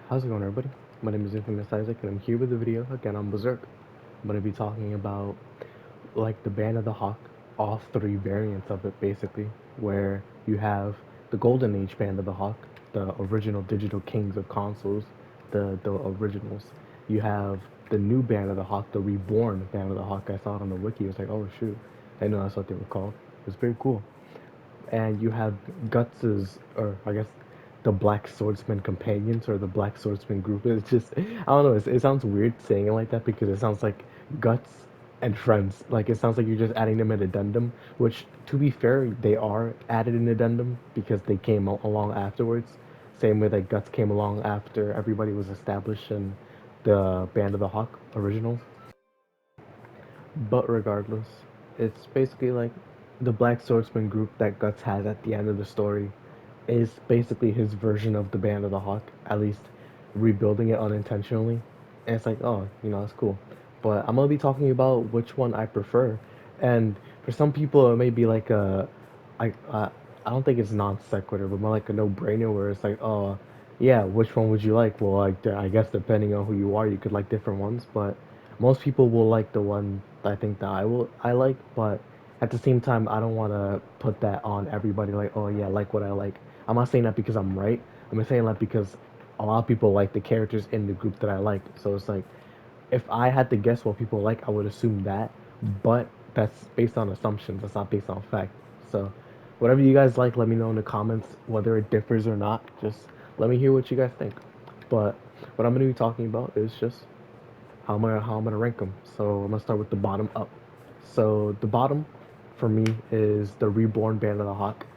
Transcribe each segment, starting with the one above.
How's it going, everybody? My name is Infamous Isaac, and I'm here with a video again on Berserk. I'm gonna be talking about like the Band of the Hawk, all three variants of it, basically, where you have the Golden Age Band of the Hawk, the original digital kings of consoles, the originals. You have the new Band of the Hawk, the reborn Band of the Hawk. I saw it on the wiki. I was like, oh shoot, I know that's what they were called. It was very cool. And you have Guts's, or I guess the Black Swordsman companions or the Black Swordsman group. It's just, I don't know, it sounds weird saying it like that because it sounds like Guts and friends. Like it sounds like you're just adding them in addendum, which to be fair, they are added in addendum because they came along afterwards. Same way that Guts came along after everybody was established in the Band of the Hawk original. But regardless, it's basically like the Black Swordsman group that Guts has at the end of the story is basically his version of the Band of the Hawk, at least rebuilding it unintentionally. And it's like, oh, that's cool. But I'm gonna be talking about which one I prefer. And for some people, it may be like I don't think it's non sequitur, but more like a no brainer where it's like, oh, yeah, which one would you like? Well, like, I guess depending on who you are, you could like different ones. But most people will like the one I think that I like. But at the same time, I don't want to put that on everybody. Like, oh yeah, like what I like. I'm not saying that because I'm right. I'm saying that because a lot of people like the characters in the group that I like. So it's like, if I had to guess what people like, I would assume that. But that's based on assumptions. That's not based on fact. So, whatever you guys like, let me know in the comments whether it differs or not. Just let me hear what you guys think. But what I'm gonna be talking about is just how I'm gonna rank them. So I'm gonna start with the bottom up. So the bottom for me is the Reborn Band of the Hawk,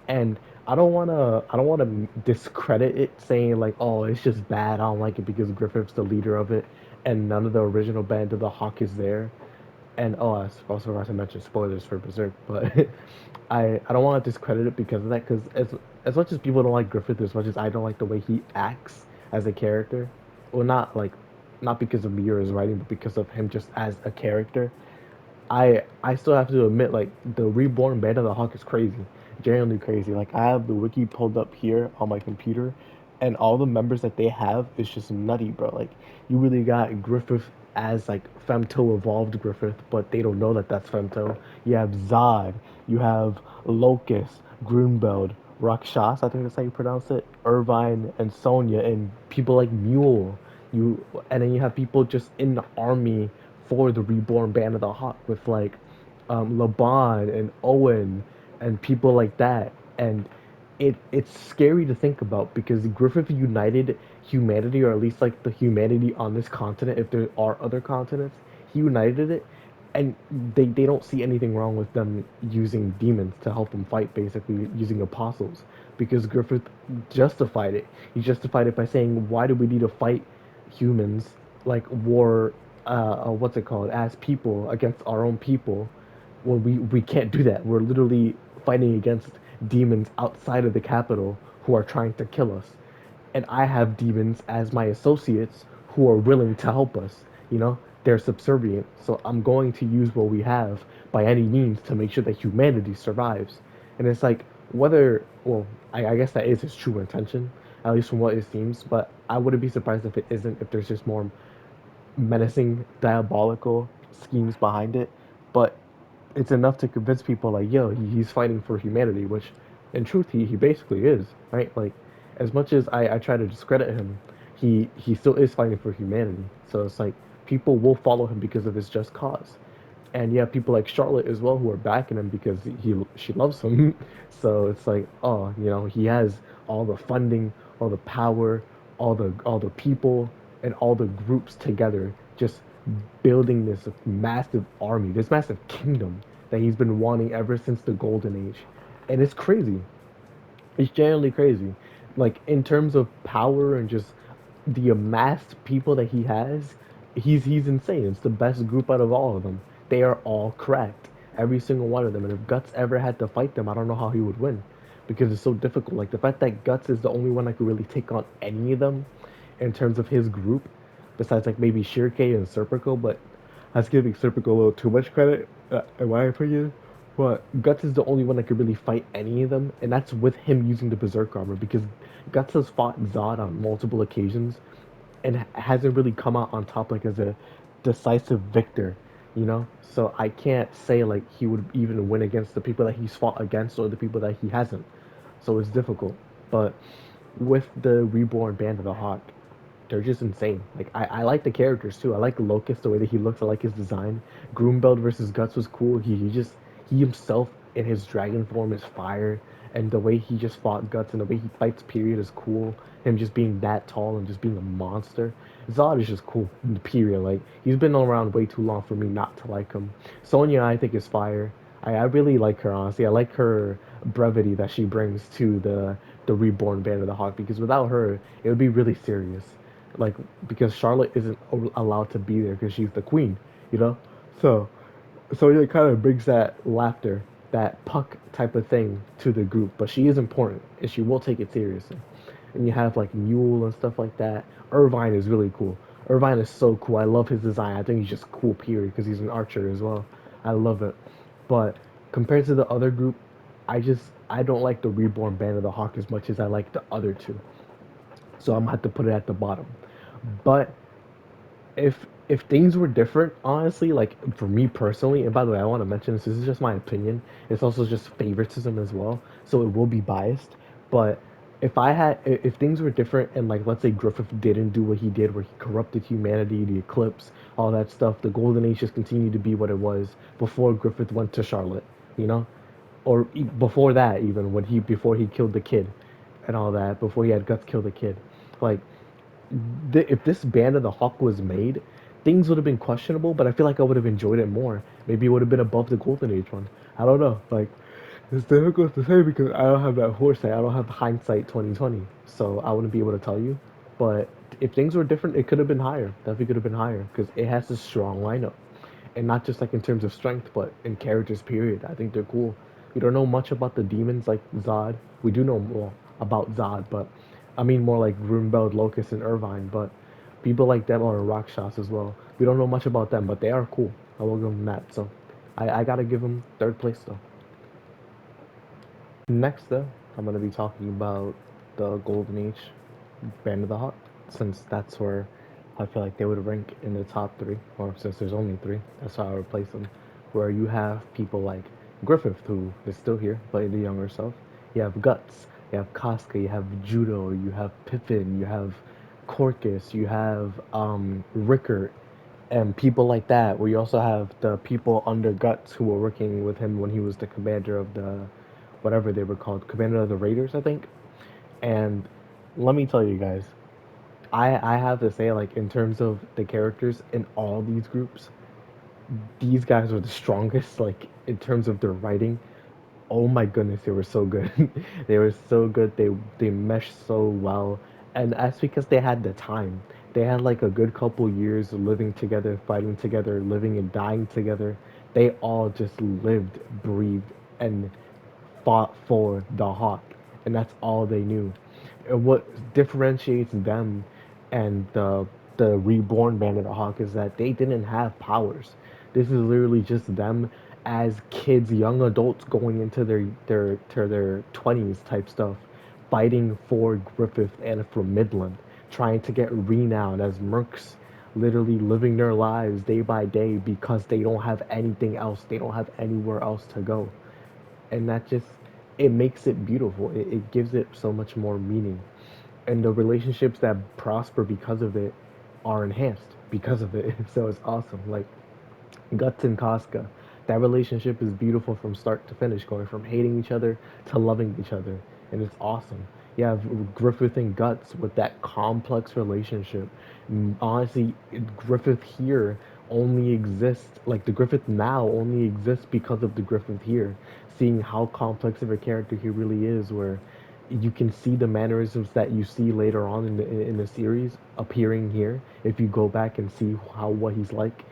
and I don't wanna discredit it saying like, oh, it's just bad. I don't like it because Griffith's the leader of it, and none of the original Band of the Hawk is there. And oh, I also forgot to mention spoilers for Berserk, but I don't want to discredit it because of that. Because as much as people don't like Griffith, as much as I don't like the way he acts as a character, well, not because of me or his writing, but because of him just as a character. I still have to admit, like the reborn Band of the Hawk is crazy, genuinely crazy. Like I have the wiki pulled up here on my computer, and all the members that they have is just nutty, bro. Like you really got Griffith as like Femto evolved Griffith, but they don't know that that's Femto. You have Zod, you have Locust, Grunbeld, Rakshas, I think that's how you pronounce it, Irvine and Sonya, and people like Mule. And then you have people just in the army for the reborn Band of the Hawk with like Laban and Owen and people like that. And it's scary to think about because Griffith united humanity, or at least like the humanity on this continent, if there are other continents, he united it, and they don't see anything wrong with them using demons to help them fight, basically using apostles, because Griffith justified it. He justified it by saying, why do we need to fight humans like war, what's it called, as people against our own people, when we can't do that. We're literally fighting against demons outside of the capital who are trying to kill us, and I have demons as my associates who are willing to help us. They're subservient, so I'm going to use what we have by any means to make sure that humanity survives. And it's like, whether, well, I guess that is his true intention, at least from what it seems, but I wouldn't be surprised if it isn't, if there's just more menacing, diabolical schemes behind it. But it's enough to convince people like, yo, he's fighting for humanity, which in truth he basically is, right? Like, as much as I try to discredit him, he still is fighting for humanity. So it's like people will follow him because of his just cause. And you have people like Charlotte as well who are backing him because she loves him. So it's like, oh, he has all the funding, all the power, all the people, and all the groups together, just building this massive army, this massive kingdom that he's been wanting ever since the Golden Age. And it's crazy. It's genuinely crazy. Like in terms of power and just the amassed people that he has, he's insane. It's the best group out of all of them. They are all cracked, every single one of them. And if Guts ever had to fight them, I don't know how he would win, because it's so difficult. Like the fact that Guts is the only one that could really take on any of them in terms of his group, besides like maybe Shirke and Serpico, but that's giving Serpico a little too much credit, in my opinion. But Guts is the only one that could really fight any of them, and that's with him using the Berserk armor, because Guts has fought Zod on multiple occasions and hasn't really come out on top like as a decisive victor, you know? So I can't say like he would even win against the people that he's fought against or the people that he hasn't. So it's difficult. But with the reborn Band of the Hawk, they're just insane. Like I like the characters too. I like Locust, the way that he looks. I like his design. Groombelt versus Guts was cool. He himself in his dragon form is fire, and the way he just fought Guts and the way he fights period is cool. Him just being that tall and just being a monster. Zod is just cool. Period. Like he's been around way too long for me not to like him. Sonya I think is fire. I really like her honestly. I like her brevity that she brings to the reborn Band of the Hawk because without her it would be really serious like because Charlotte isn't allowed to be there because she's the queen, you know. So so it kind of brings that laughter, that puck type of thing to the group. But she is important and she will take it seriously. And you have like Mule and stuff like that. Irvine is really cool. Irvine is so cool. I love his design. I think he's just cool, period, because he's an archer as well. I love it. But compared to the other group, I don't like the Reborn Band of the Hawk as much as I like the other two. So I'm gonna have to put it at the bottom. But if things were different, honestly, like for me personally, and by the way, I want to mention this. This is just my opinion. It's also just favoritism as well, so it will be biased. But if things were different, and like let's say Griffith didn't do what he did, where he corrupted humanity, the eclipse, all that stuff, the Golden Age just continued to be what it was before Griffith went to Charlotte, you know, or before that even when he before he killed the kid, and all that, before he had Guts kill the kid, like if this Band of the Hawk was made, things would have been questionable, but I feel like I would have enjoyed it more. Maybe it would have been above the Golden Age one. I don't know. Like, it's difficult to say because I don't have that foresight. I don't have hindsight 2020, so I wouldn't be able to tell you. But if things were different, it could have been higher. Definitely could have been higher because it has a strong lineup, and not just like in terms of strength, but in characters. Period. I think they're cool. We don't know much about the demons like Zod. We do know more about Zod, but I mean more like Runebelt, Locust, and Irvine. But people like them are Rakshas as well. We don't know much about them, but they are cool. I will give them that. So I gotta give them third place though. Next though, I'm gonna be talking about the Golden Age Band of the Hawk, since that's where I feel like they would rank in the top three, or since there's only three, that's how I would place them. Where you have people like Griffith, who is still here, but the younger self. You have Guts, you have Casca, you have Judo, you have Pippin, you have Corcus, you have Rickert, and people like that. Where you also have the people under Guts who were working with him when he was the commander of the whatever they were called, commander of the Raiders, I think. And let me tell you guys, I have to say, like, in terms of the characters in all these groups, these guys were the strongest, like, in terms of their writing. Oh my goodness, they were so good. They were so good. They meshed so well. And that's because they had the time. They had like a good couple years living together, fighting together, living and dying together. They all just lived, breathed, and fought for the Hawk, and that's all they knew. And what differentiates them and the reborn Band of the Hawk is that they didn't have powers. This is literally just them as kids, young adults going into their 20s type stuff, fighting for Griffith and for Midland, trying to get renown as mercs, literally living their lives day by day because they don't have anything else. They don't have anywhere else to go, and that just it makes it beautiful. It gives it so much more meaning, and the relationships that prosper because of it are enhanced because of it. So it's awesome. Like Guts and Casca, that relationship is beautiful from start to finish, going from hating each other to loving each other, and it's awesome. You have Griffith and Guts with that complex relationship. Honestly, Griffith here only exists, like the Griffith now only exists because of the Griffith here. Seeing how complex of a character he really is, where you can see the mannerisms that you see later on in the series appearing here if you go back and see how what he's like,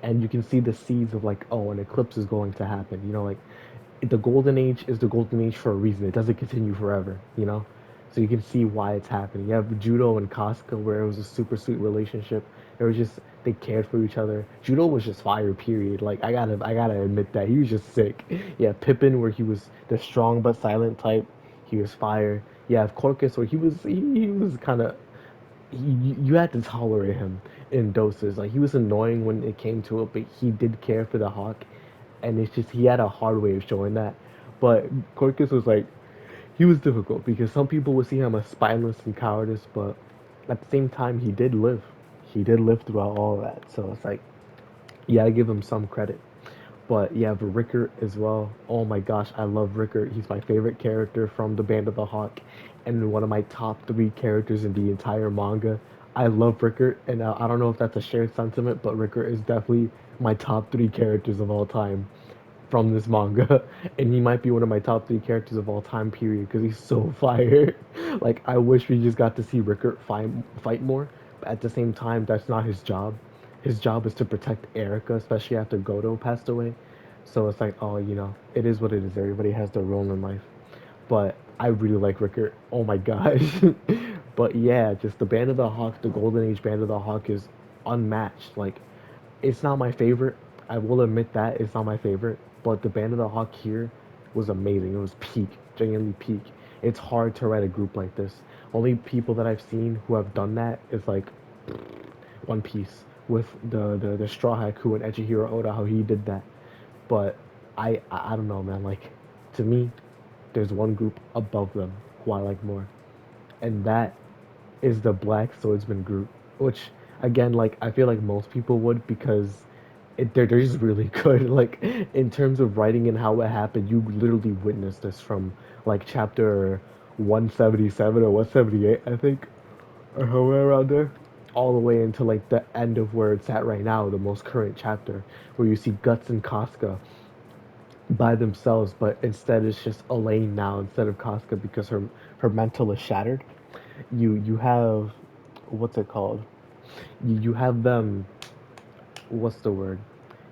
and you can see the seeds of like, oh, an eclipse is going to happen, you know, like the golden age is the golden age for a reason. It doesn't continue forever, you know. So you can see why it's happening. You have Judo and Casca where it was a super sweet relationship. It was just they cared for each other. Judo was just fire, period. Like I gotta admit that he was just sick. Yeah, Pippin where he was the strong but silent type. He was fire. You have Corcus, where he was kind of you had to tolerate him in doses. Like he was annoying when it came to it, but he did care for the hawk, and it's just he had a hard way of showing that. But Corcus was like he was difficult because some people would see him as spineless and cowardice, but at the same time he did live. He did live throughout all of that, so it's like you gotta give him some credit. But yeah, but Rickert as well. Oh my gosh, I love Rickert. He's my favorite character from the Band of the Hawk, and one of my top three characters in the entire manga. I love Rickert, and I don't know if that's a shared sentiment, but Rickert is definitely my top three characters of all time from this manga, and he might be one of my top three characters of all time. Period, because he's so fire. Like I wish we just got to see Rickert fight more, but at the same time, that's not his job. His job is to protect Erica, especially after Goto passed away. So it's like, oh, it is what it is. Everybody has their role in life. But I really like Rickert. Oh my gosh. But yeah, just the Band of the Hawk, the Golden Age Band of the Hawk is unmatched. Like it's not my favorite. I will admit that it's not my favorite. But the Band of the Hawk here was amazing. It was peak, genuinely peak. It's hard to write a group like this. Only people that I've seen who have done that is like One Piece with the Straw Hat Crew and Echihiro Oda, how he did that. But I don't know, man. Like to me, there's one group above them who I like more, and that is the Black Swordsman group, which again, like I feel like most people would because they're just really good. Like in terms of writing and how it happened, you literally witnessed this from like chapter 177 or 178, I think, or somewhere around there, all the way into like the end of where it's at right now, the most current chapter, where you see Guts and Casca by themselves, but instead it's just Elaine now instead of Casca because her mental is shattered. You have what's it called? You have them. What's the word?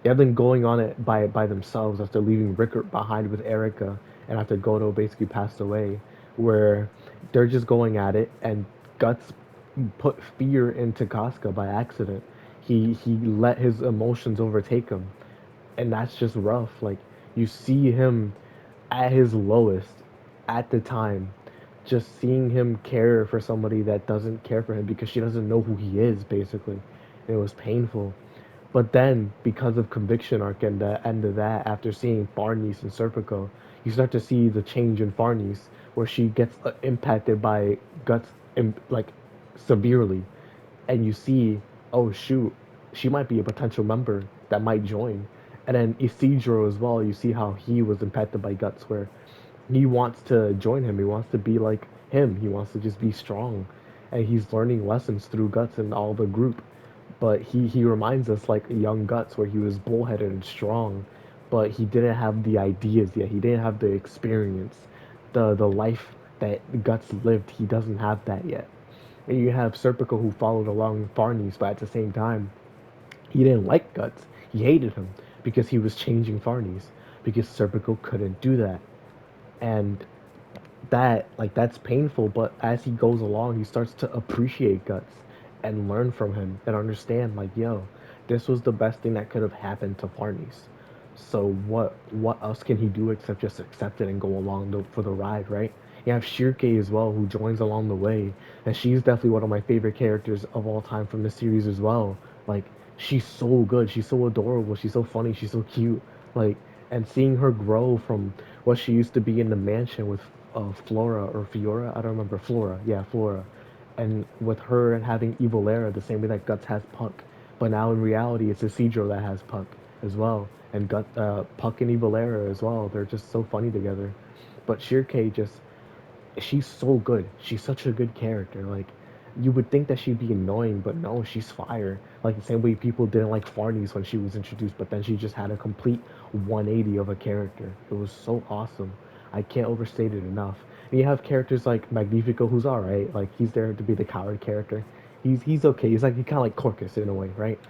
You have them going on it by themselves after leaving Rickert behind with Erica, and after Goto basically passed away, where they're just going at it, and Guts put fear into Casca by accident. He let his emotions overtake him, and that's just rough. Like you see him at his lowest at the time, just seeing him care for somebody that doesn't care for him because she doesn't know who he is, basically. And it was painful. But then, because of Conviction Arc and the end of that, after seeing Farnese and Serpico, you start to see the change in Farnese, where she gets impacted by Guts, like severely, and you see, oh shoot, she might be a potential member that might join. And then Isidro as well, you see how he was impacted by Guts, where he wants to join him. He wants to be like him. He wants to just be strong, and he's learning lessons through Guts and all the group. But he reminds us like young Guts, where he was bullheaded and strong, but he didn't have the ideas yet. He didn't have the experience, the life that Guts lived. He doesn't have that yet. And you have Serpico who followed along Farnese, but at the same time, he didn't like Guts. He hated him because he was changing Farnese, because Serpico couldn't do that. And that's painful, but as he goes along he starts to appreciate Guts and learn from him and understand like, yo, this was the best thing that could have happened to Farnese. So what else can he do except just accept it and go along for the ride, right? You have Shirke as well, who joins along the way, and she's definitely one of my favorite characters of all time from the series as well. Like she's so good, she's so adorable, she's so funny, she's so cute. Like, and seeing her grow from what she used to be in the mansion with Flora or Fiora, I don't remember. Flora, yeah, Flora, and with her and having Evil Era the same way that Guts has Puck, but now in reality it's Isidro that has Puck as well, and Puck and Evil Era as well. They're just so funny together. But Shirke just, she's so good. She's such a good character. Like you would think that she'd be annoying, but no, she's fire. Like the same way people didn't like Farnese when she was introduced, but then she just had a complete 180 of a character. It was so awesome. I can't overstate it enough. And you have characters like Magnifico, who's alright. Like he's there to be the coward character. He's okay. He's kind of like Corcus in a way, right?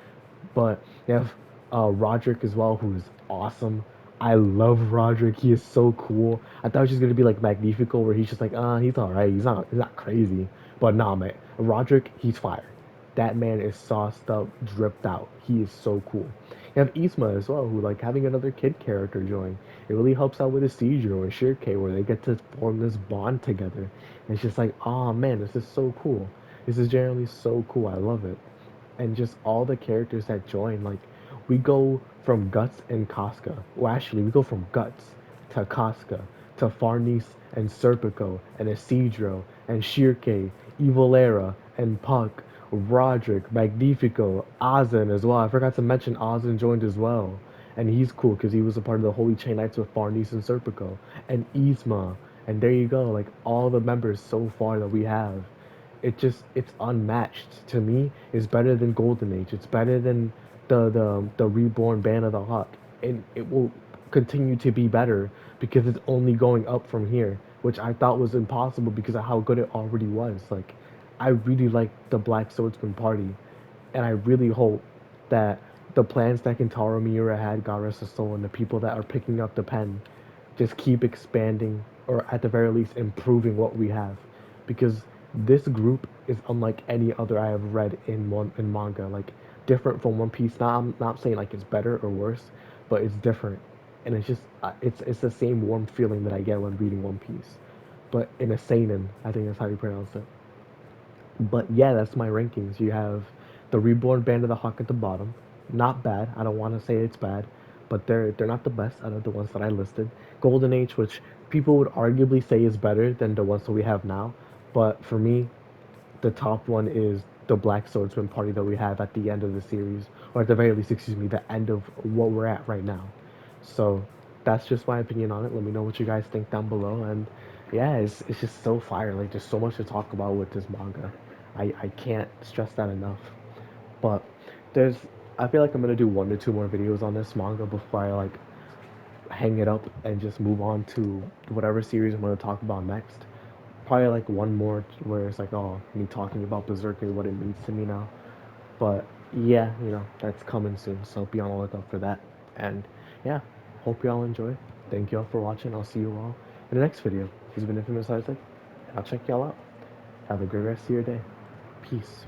But they have Roderick as well, who's awesome. I love Roderick. He is so cool. I thought he was just gonna be like Magnifico, where he's just like, he's alright. He's not crazy. But nah, man, Roderick, he's fire. that man is sauced up, dripped out. He is so cool. You have Isma as well, who like having another kid character join. It really helps out with Isidro and Shirke, where they get to form this bond together. And it's just like, oh man, this is so cool. This is generally so cool. I love it. And just all the characters that join, like we go from Guts and Casca. Well, actually, we go from Guts to Casca to Farnese and Serpico and Isidro and Shirke, Evilera and Puck, Roderick, Magnifico, Ozan as well. I forgot to mention Ozan joined as well. And he's cool because he was a part of the Holy Chain Knights with Farnese and Serpico. And Yzma. And there you go, like all the members so far that we have. It's unmatched to me. It's better than Golden Age. It's better than the reborn Band of the Hawk, and it will continue to be better because it's only going up from here, which I thought was impossible because of how good it already was. Like, I really like the Black Swordsman party, and I really hope that the plans that Kentaro Miura had, God rest his soul, and the people that are picking up the pen just keep expanding or at the very least improving what we have, because this group is unlike any other I have read in manga. Like different from One Piece. I'm not saying like it's better or worse, but it's different, and it's just it's the same warm feeling that I get when reading One Piece, but in a seinen. I think that's how you pronounce it. But yeah, that's my rankings. You have the Reborn Band of the Hawk at the bottom. Not bad. I don't want to say it's bad, but they're not the best out of the ones that I listed. Golden Age, which people would arguably say is better than the ones that we have now, but for me, the top one is the Black Swordsman party that we have at the end of the series, or at the very least, excuse me, the end of what we're at right now. So that's just my opinion on it. Let me know what you guys think down below. And yeah, it's just so fire. Like there's so much to talk about with this manga. I can't stress that enough. But there's I feel like I'm gonna do 1 to 2 more videos on this manga before I like hang it up and just move on to whatever series I'm gonna talk about next. Probably like one more where it's like, oh, me talking about Berserk and what it means to me now. But yeah, that's coming soon. So be on the lookout for that. And yeah, hope y'all enjoy. Thank y'all for watching. I'll see you all in the next video. This has been Infamous Isaac. I'll check y'all out. Have a great rest of your day. Peace.